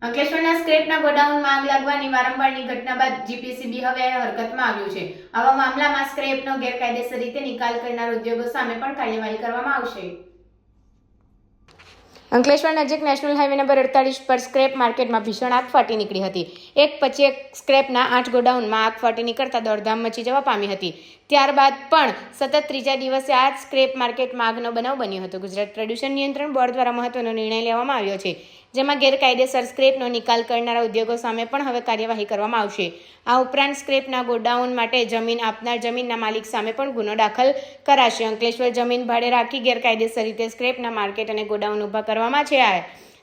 અંકલેશ્વરના સ્ક્રેપના ગોડાઉનમાં આગ લાગવાની વારંવારની ઘટના બાદ જીપીસીબી હવે હરકતમાં આવ્યું છે। આવા મામલામાં સ્ક્રેપનો ગેરકાયદેસર રીતે નિકાલ કરનાર ઉદ્યોગો સામે પણ કાર્યવાહી કરવામાં આવશે। અંકલેશ્વર નજીક નેશનલ હાઈવે નંબર 48 પર સ્ક્રેપ માર્કેટમાં ભીષણ આગ ફાટી નીકળી હતી। એક પછી એક સ્ક્રેપના 8 ગોડાઉનમાં આગ ફાટી નીકળતા દોડધામ મચી જવા પામી હતી। ત્યારબાદ પણ સતત ત્રીજા દિવસે આ જ સ્ક્રેપ માર્કેટમાં આગનો બનાવ બન્યો હતો। ગુજરાત પ્રદૂષણ નિયંત્રણ બોર્ડ દ્વારા મહત્વનો નિર્ણય લેવામાં આવ્યો છે, જેમાં ગેરકાયદેસર સ્ક્રેપનો નિકાલ કરનારા ઉદ્યોગો સામે પણ હવે કાર્યવાહી કરવામાં આવશે। આ ઉપરાંત સ્ક્રેપના ગોડાઉન માટે જમીન આપનાર જમીનના માલિક સામે પણ ગુનો દાખલ કરાશે। અંકલેશ્વર જમીન ભાડે રાખી ગેરકાયદેસર રીતે સ્ક્રેપના માર્કેટ અને ગોડાઉન ઊભા કરવામાં છે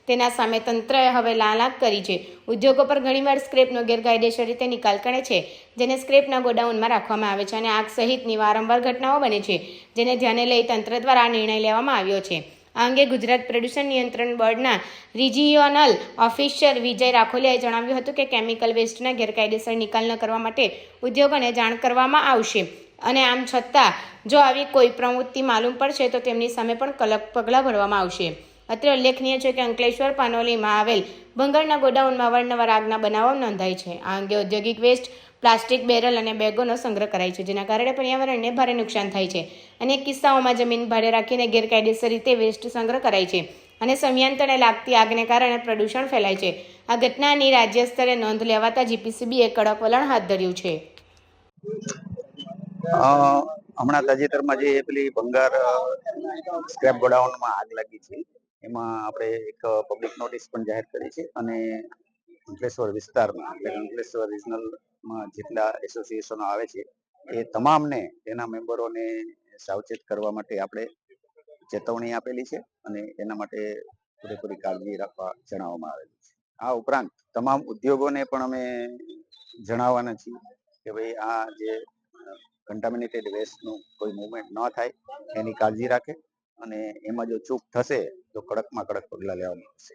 તેના સામે તંત્રએ હવે લાલાક કરી છે। ઉદ્યોગો પર ઘણીવાર સ્ક્રેપનો ગેરકાયદેસર રીતે નિકાલ કરે છે, જેને સ્ક્રેપના ગોડાઉનમાં રાખવામાં આવે છે અને આગ સહિતની વારંવાર ઘટનાઓ બને છે, જેને ધ્યાને લઈ તંત્ર દ્વારા આ નિર્ણય લેવામાં આવ્યો છે। આ અંગે ગુજરાત પ્રદૂષણ નિયંત્રણ બોર્ડના રિજિયોનલ ઓફિસર વિજય રાખોલિયાએ જણાવ્યું હતું કે કેમિકલ વેસ્ટના ગેરકાયદેસર નિકાલ ન કરવા માટે ઉદ્યોગોને જાણ કરવામાં આવશે અને આમ છતાં જો આવી કોઈ પ્રવૃત્તિ માલુમ પડશે તો તેમની સામે પણ કડક પગલાં ભરવામાં આવશે। અત્રે ઉલ્લેખનીય છે કે અંકલેશ્વર પાનોલીમાં આવેલ ભંગારના ગોડાઉનમાં અવારનવાર આગના બનાવો નોંધાય છે। આ અંગે ઔદ્યોગિક વેસ્ટ, પ્લાસ્ટિક બેરલ અને બેગોનો સંગ્રહ કરાય છે, જેના કારણે પર્યાવરણને ભારે નુકસાન થાય છે। અનેક કિસ્સાઓમાં જમીન ભાડે રાખીને ગેરકાયદેસર રીતે વેસ્ટ સંગ્રહ કરાય છે અને સમયાંતરે લાગતી આગને કારણે પ્રદૂષણ ફેલાય છે। આ ઘટનાની રાજ્ય સ્તરે નોંધ લેવાતા જીપીસીબીએ કડક વલણ હાથ ધર્યું છે। હમણાં તાજેતરમાં જે પેલી ભંગાર સ્ક્રેપ ગોડાઉનમાં આગ લાગી છે, એમાં આપણે એક પબ્લિક નોટિસ પણ જાહેર કરી છે અને અંકલેશ્વર વિસ્તારમાં એટલે અંકલેશ્વર રિજનલમાં જેટલા એસોસિએશનો આવે છે એ તમામને એના મેમ્બરોને સાવચેત કરવા માટે આપણે ચેતવણી આપેલી છે અને એના માટે પૂરેપૂરી કાળજી રાખવા જણાવવામાં આવેલું છે। આ ઉપરાંત તમામ ઉદ્યોગોને પણ અમે જણાવવાના છીએ કે ભાઈ આ જે કન્ટામિનેટેડ વેસ્ટનું કોઈ મૂવમેન્ટ ન થાય એની કાળજી રાખે અને એમાં જો ચૂક થશે તો કડકમાં કડક પગલાં લેવામાં આવશે।